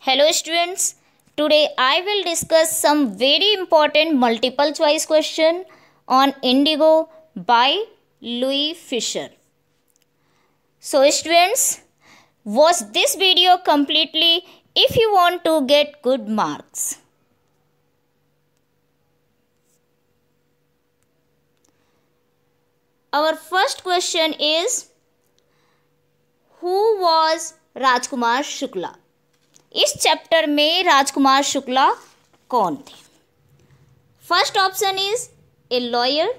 Hello students, today I will discuss some very important multiple choice question on indigo by Louis Fisher. So students, watch this video completely if you want to get good marks. Our first question is, who was Rajkumar Shukla? इस chapter में राजकुमार शुक्ला कौन थे? First option is a lawyer,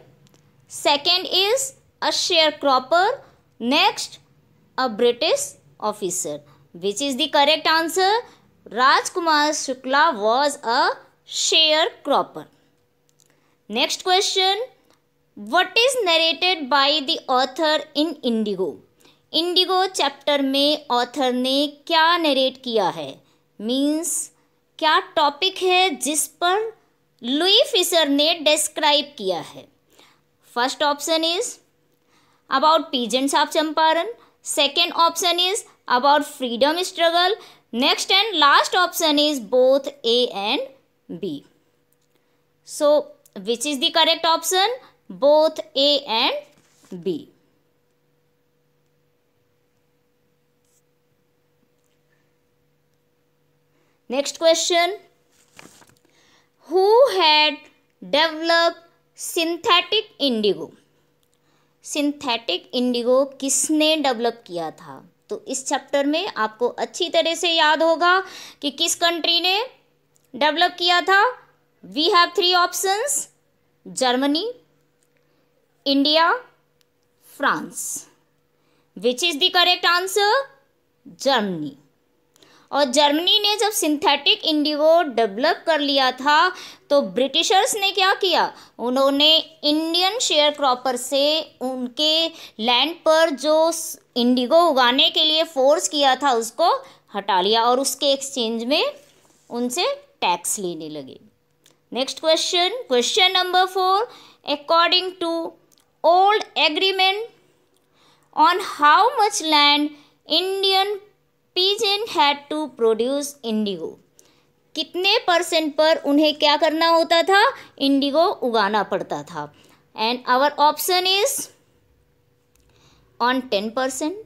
second is a share cropper, next a British officer. Which is the correct answer? Rajkumar Shukla was a share cropper. Next question, what is narrated by the author in Indigo? Indigo chapter में author ने क्या narrate किया है? Means क्या topic है जिस पर Louis Fischer ने डिस्क्राइब किया है? First option is about peasants of Champaran, second option is about freedom struggle, next and last option is both A and B. So which is the correct option? Both A and B. Next question, who had developed synthetic indigo? Synthetic indigo किसने develop किया था? तो इस chapter में आपको अच्छी तरह से याद होगा कि किस कंट्री ने डेवलप किया था. We have three options, Germany, India, France. Which is the correct answer? Germany. और जर्मनी ने जब सिंथेटिक इंडिगो डेवलप कर लिया था तो ब्रिटिशर्स ने क्या किया? उन्होंने इंडियन शेयर क्रॉपर से उनके लैंड पर जो इंडिगो उगाने के लिए फोर्स किया था उसको हटा लिया और उसके एक्सचेंज में उनसे टैक्स लेने लगे. Next question, question number 4, according to old agreement on how much land Indian peasant had to produce indigo? कितने परसेंट पर उन्हें क्या करना होता था? इंडिगो उगाना पड़ता था. And our option is on 10%,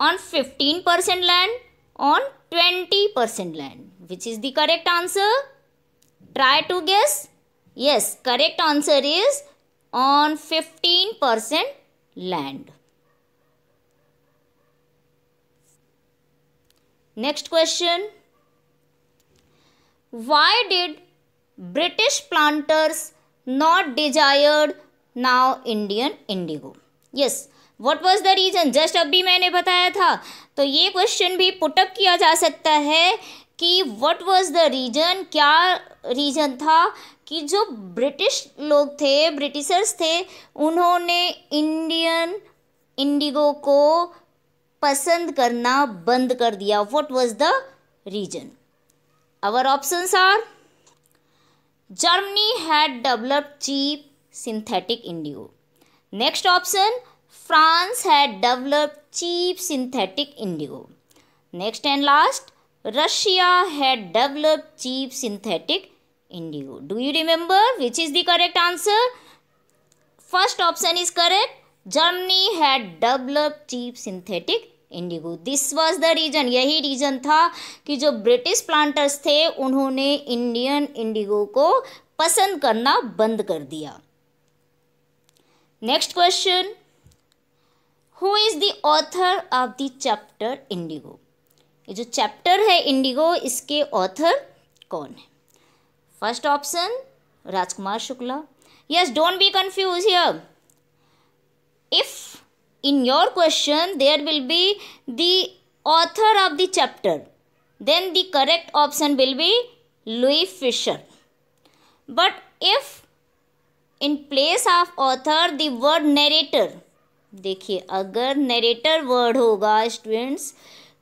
on 15% land, on 20% land. Which is the correct answer? Try to guess. Yes, correct answer is on 15% land. Next question, why did British planters not desired now Indian indigo? Yes, what was the reason? Just अभी मैंने बताया था. तो ये question भी put up किया जा सकता है कि what was the reason? क्या रीज़न था कि जो ब्रिटिश लोग थे, ब्रिटिशर्स थे, उन्होंने इंडियन इंडिगो को पसंद करना बंद कर दिया? What was the reason? Our options are, Germany had developed cheap synthetic indigo. Next option, France had developed cheap synthetic indigo. Next and last, Russia had developed cheap synthetic indigo. Do you remember which is the correct answer? First option is correct. Germany had developed cheap synthetic indigo. This was the reason. यही reason था कि जो British planters थे उन्होंने Indian Indigo को पसंद करना बंद कर दिया. Next question, who is the author of the chapter Indigo? ये जो चैप्टर है इंडिगो, इसके ऑथर कौन है? First option, Rajkumar Shukla. Yes, don't be confuse here. If in your question there will be the author of the chapter, then the correct option will be Louis Fisher. But if in place of author the word narrator, देखिए अगर narrator word होगा students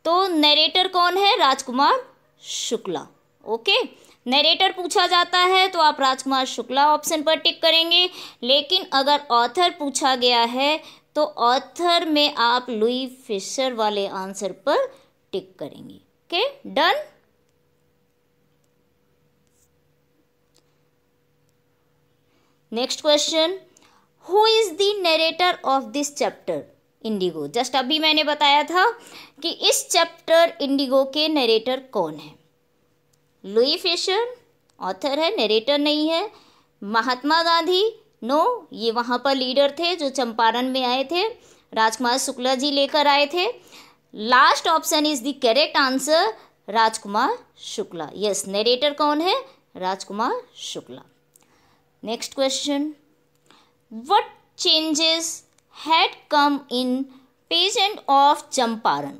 तो narrator कौन है? Rajkumar Shukla. Okay, narrator पूछा जाता है तो आप राजकुमार शुक्ला ऑप्शन पर टिक करेंगे. लेकिन अगर ऑथर पूछा गया है तो ऑथर में आप लुई फिशर वाले आंसर पर टिक करेंगे. Okay, done. Next question, who is the narrator of this chapter Indigo. Just अभी मैंने बताया था कि इस चैप्टर इंडिगो के नरेटर कौन है। लुई फिशर ऑथर है, नरेटर नहीं है। महात्मा गांधी, नो, ये वहाँ पर लीडर थे जो चंपारण में आए थे, राजकुमार शुक्ला जी लेकर आए थे। Last option is the correct answer, Rajkumar Shukla. Yes, narrator कौन है, Rajkumar Shukla. Next question, what changes had come in peasant of Champaran.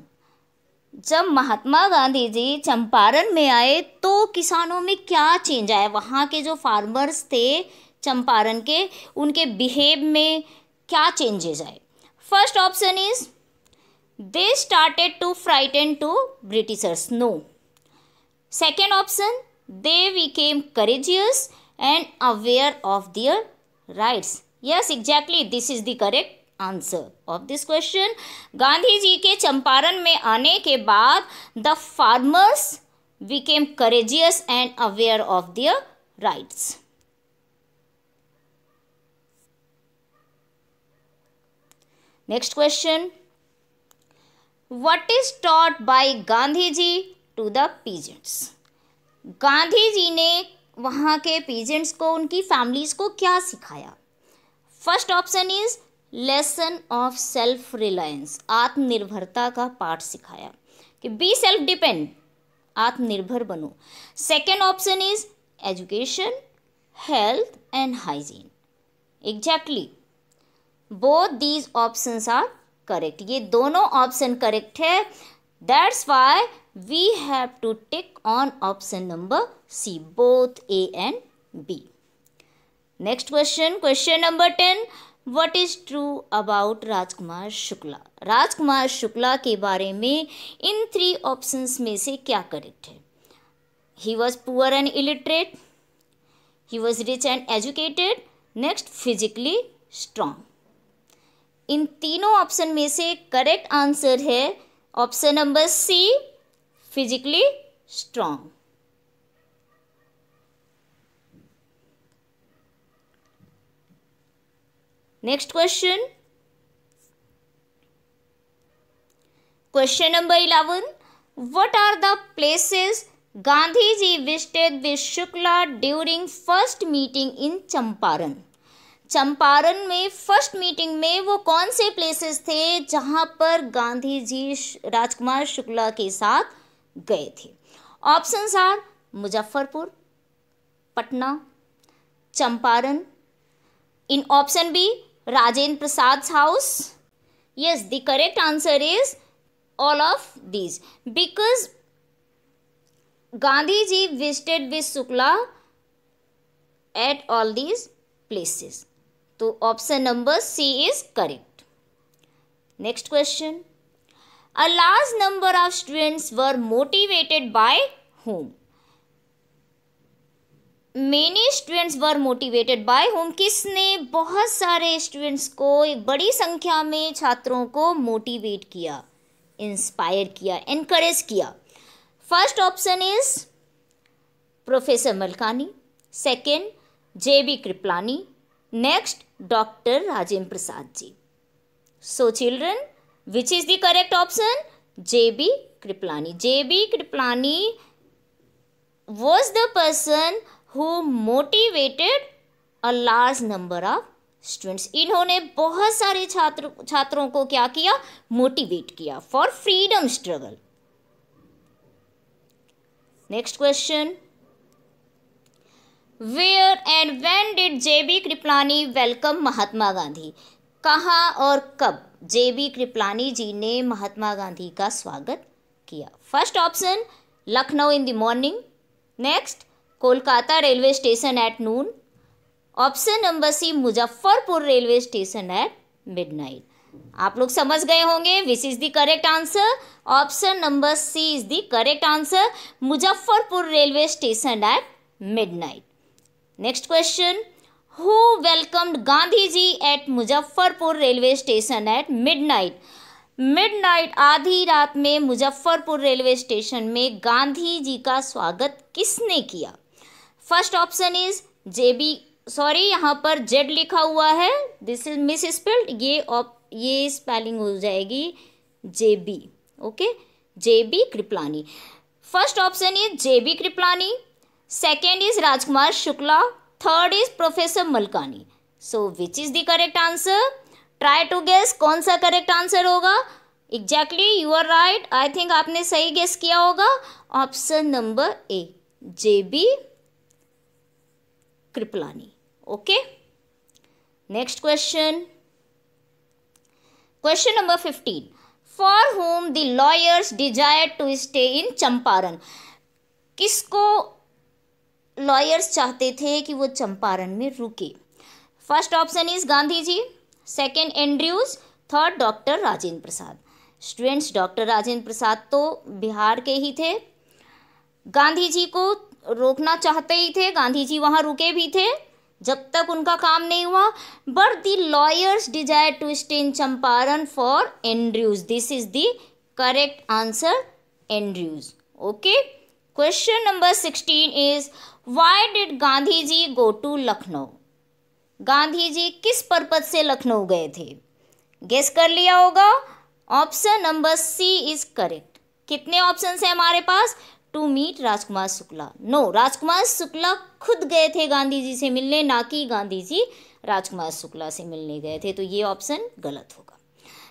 जब महात्मा गांधी जी चंपारण में आए तो किसानों में क्या चेंज आया, वहाँ के जो फार्मर्स थे चंपारण के, उनके बिहेव में क्या चेंजेस आए। First option is they started to frighten to Britishers, no. Second option, they became courageous and aware of their rights. Yes, exactly, this is the correct answer of this question. Gandhi ji के चंपारण में आने के बाद the farmers became courageous and aware of their rights. Next question, what is taught by Gandhi ji to the peasants. गांधी जी ने वहाँ के पीजेंट्स को, उनकी फैमिलीज को क्या सिखाया। First option is lesson of self reliance, आत्मनिर्भरता का पाठ सिखाया कि बी सेल्फ डिपेंड, आत्मनिर्भर बनो। Second option is education, health and hygiene. Exactly, both these options are correct, ये दोनों ऑप्शन करेक्ट है। That's why we have to tick on option number C, both A and B. Next question, question number 10, what is true about Rajkumar Shukla. Rajkumar Shukla के बारे में इन 3 options में से क्या correct है। He was poor and illiterate, he was rich and educated, next physically strong. इन तीनों option में से करेक्ट आंसर है option number C, physically strong. Next question, question number 11, what are the places Gandhi ji visited with Shukla during first meeting in Champaran. Champaran में first meeting में वो कौन से प्लेसेस थे जहां पर गांधी जी राजकुमार शुक्ला के साथ गए थे। Options are Muzaffarpur, Patna, Champaran. In option B, Rajendra Prasad house. Yes, the correct answer is all of these because Gandhi ji visited with Shukla at all these places. So option number C is correct. Next question. A large number of students were motivated by whom? Many students were motivated by whom? किसने बहुत सारे students को, एक बड़ी संख्या में छात्रों को मोटिवेट किया, इंस्पायर किया, एनकरेज किया? First option is professor Malkani, second JB Kripalani, next doctor Rajendra Prasad ji. So children, which is the correct option? JB Kripalani. JB Kripalani was the person who motivated a large number of students. इन्होंने बहुत सारे छात्रों को क्या किया? मोटिवेट किया for freedom struggle. Next question. Where and when did JB Kripalani welcome Mahatma Gandhi? कहाँ और कब JB कृपलानी जी ने महात्मा गांधी का स्वागत किया? First option Lucknow in the morning, next Kolkata railway station at noon, option number C Muzaffarpur railway station at midnight. आप लोग समझ गए होंगे which is the correct answer. Option number C is the correct answer, Muzaffarpur railway station at midnight. Next question. Who welcomed Gandhi ji at Muzaffarpur railway station at midnight? Midnight, आधी रात में Muzaffarpur railway station में गांधी जी का स्वागत किसने किया? First option is JB, sorry यहाँ पर जेड लिखा हुआ है, दिस इज मिस स्पेल्ड, ये स्पेलिंग हो जाएगी JB, okay, JB Kripalani. First option is JB Kripalani, second is Rajkumar Shukla, third is professor Malkani. So which is the correct answer? Try to guess कौन सा करेक्ट आंसर होगा। Exactly you are right, I think आपने सही guess किया होगा। Option number A, JB Kripalani. Okay, next question, question number 15, for whom the lawyers desire to stay in Champaran. किसको lawyers चाहते थे कि वो चंपारण में रुके? First option is Gandhi ji, second Andrews, third doctor Rajendra Prasad. Students, doctor Rajendra Prasad तो बिहार के ही थे, गांधी जी को रोकना चाहते ही थे, गांधी जी वहाँ रुके भी थे जब तक उनका काम नहीं हुआ। But the lawyers desire to stay in Champaran for Andrews, this is the correct answer, Andrews. Okay, question number 16 is why did Gandhi ji go to Lucknow? Gandhi ji किस पर्पज से लखनऊ गए थे? गेस कर लिया होगा। Option number C is correct. कितने ऑप्शन है हमारे पास? To meet Rajkumar Shukla. No, Rajkumar Shukla खुद गए थे गांधी जी से मिलने, ना कि गांधी जी राजकुमार शुक्ला से मिलने गए थे, तो ये ऑप्शन गलत होगा।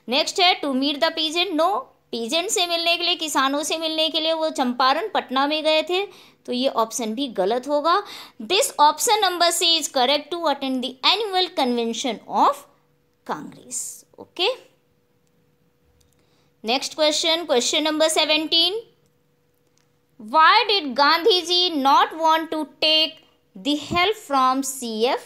नेक्स्ट है to meet the peasant. No, peasant से मिलने के लिए, किसानों से मिलने के लिए वो चंपारण पटना में गए थे, तो ये ऑप्शन भी गलत होगा। This option number C is correct, to attend the annual convention of Congress. Okay, next question, question number 17, why did Gandhi ji not want to take the help from CF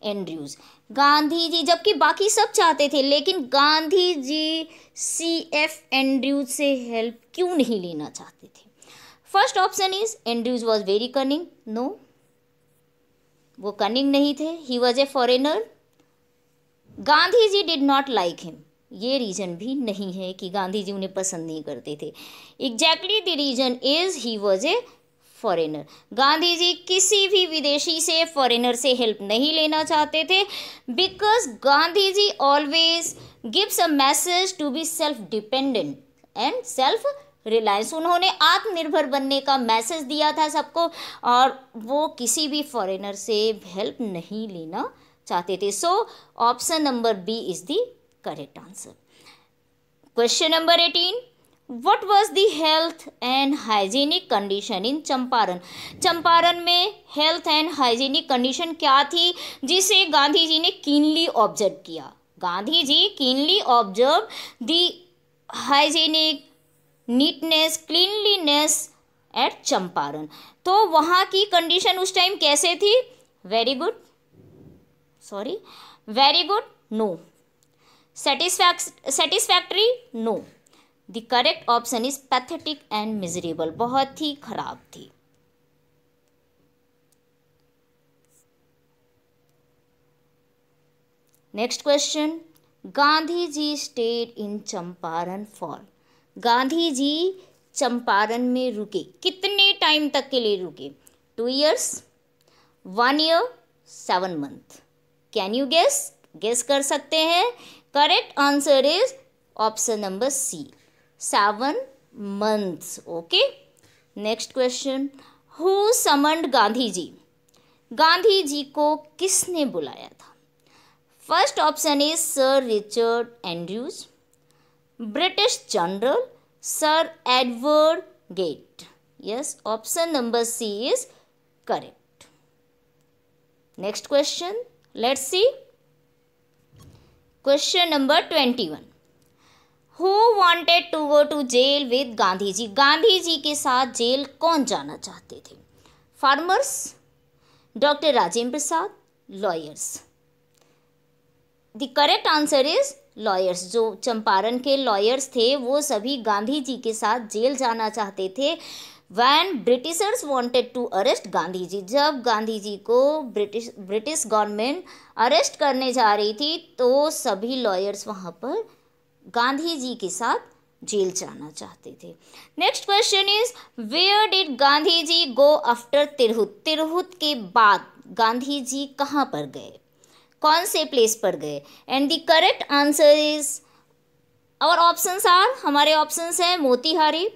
Andrews? Gandhi ji, जबकि बाकी सब चाहते थे, लेकिन गांधी जी CF एंड्रयूज से हेल्प क्यों नहीं लेना चाहते थे? First option is Andrews was very cunning. No, वो कनिंग नहीं थे, he was a foreigner. Gandhi ji did not like him, ये रीजन भी नहीं है कि गांधी जी उन्हें पसंद नहीं करते थे। Exactly the reason is he was a foreigner. Gandhi ji किसी भी विदेशी से, फॉरेनर से हेल्प नहीं लेना चाहते थे, because Gandhi ji always gives a message to be self dependent and self reliance. उन्होंने आत्मनिर्भर बनने का मैसेज दिया था सबको, और वो किसी भी फॉरेनर से हेल्प नहीं लेना चाहते थे। So option number B is the correct answer. Question number 18, what was the health and hygienic condition in Champaran? Champaran में हेल्थ एंड हाइजीनिक कंडीशन क्या थी जिसे गांधी जी ने कीनली ऑब्जर्व किया? Gandhi ji keenly observe the hygienic, neatness, cleanliness at Champaran. तो वहाँ की कंडीशन उस टाइम कैसे थी? Very good, sorry, very good, no, satisfactory, no, the correct option is pathetic and miserable, बहुत ही खराब थी। Next question, Gandhi ji stayed in Champaran for. Gandhi ji Champaran में रुके, कितने टाइम तक के लिए रुके? 2 years, 1 year, 7 month। Can you guess कर सकते हैं? Correct answer is option number C, 7 months। Okay, next question, who summoned Gandhi ji? Gandhi ji को किसने बुलाया था? First option is sir Richard Andrews, British general sir Edward Gait. Yes, option number C is correct. Next question, let's see, question number 21, who wanted to go to jail with Gandhi ji? Gandhi ji के साथ jail कौन जाना चाहते थे? Farmers, doctor Rajendra Prasad, lawyers. The correct answer is lawyers. जो चंपारण के lawyers थे वो सभी गांधी जी के साथ जेल जाना चाहते थे। When Britishers wanted to arrest Gandhi ji, जब गांधी जी को ब्रिटिश गवर्नमेंट अरेस्ट करने जा रही थी तो सभी लॉयर्स वहाँ पर गांधी जी के साथ जेल जाना चाहते थे। Next question is where did Gandhi ji go after Tirhut? Tirhut के बाद गांधी जी कहाँ पर गए, कौन से प्लेस पर गए? And the correct answer is, और ऑप्शंस आर, हमारे ऑप्शंस हैं मोतीहारी,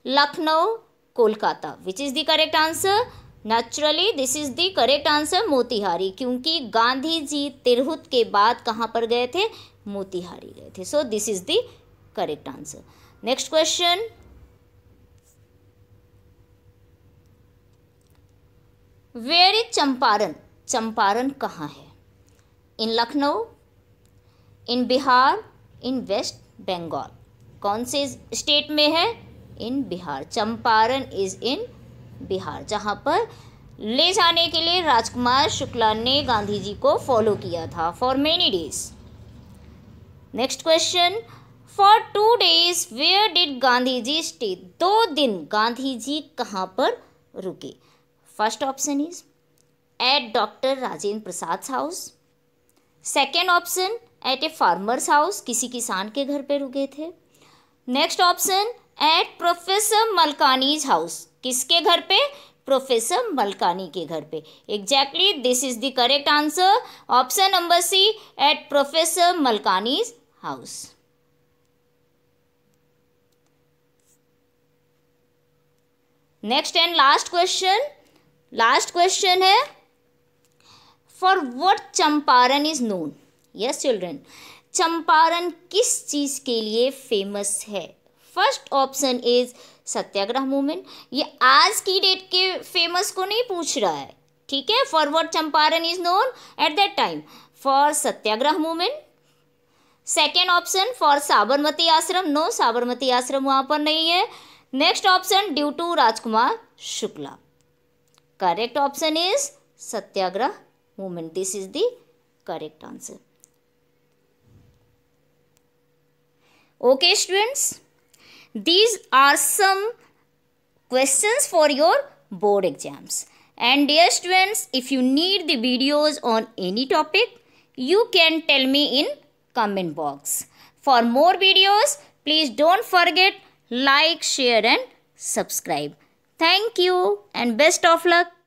लखनऊ, कोलकाता। विच is the correct answer? Naturally this is the correct answer Motihari, क्योंकि गांधी जी तिरहुत के बाद कहाँ पर गए थे? मोतीहारी गए थे। So this is the correct answer. Next question, where is Champaran? Champaran कहाँ है? In Lucknow, in Bihar, in West Bengal. कौन से स्टेट में है? In Bihar. Champaran is in Bihar, जहाँ पर ले जाने के लिए राजकुमार शुक्ला ने गांधी जी को फॉलो किया था for many days. Next question, for 2 days where did Gandhi ji stay? 2 दिन गांधी जी कहाँ पर रुके? First option is at doctor Rajendra Prasad house. Second option at a farmer's house, किसी किसान के घर पे रुके थे। Next option at professor Malkani's house, किसके घर पे? प्रोफेसर मलकानी के घर पे। Exactly this is the correct answer, option number C, at professor Malkani's house. Next and last question है, for what Champaran is known? Yes children, Champaran किस चीज के लिए फेमस है? First option is Satyagraha movement. ये आज की डेट के फेमस को नहीं पूछ रहा है, ठीक है। For what Champaran is known at that time? For Satyagraha movement. Second option for Sabarmati Ashram, no Sabarmati Ashram वहां पर नहीं है। Next option due to Rajkumar Shukla. Correct option is Satyagraha movement, this is the correct answer. Okay students, these are some questions for your board exams. And dear students, if you need the videos on any topic, you can tell me in comment box. For more videos, please don't forget like, share and subscribe. Thank you and best of luck.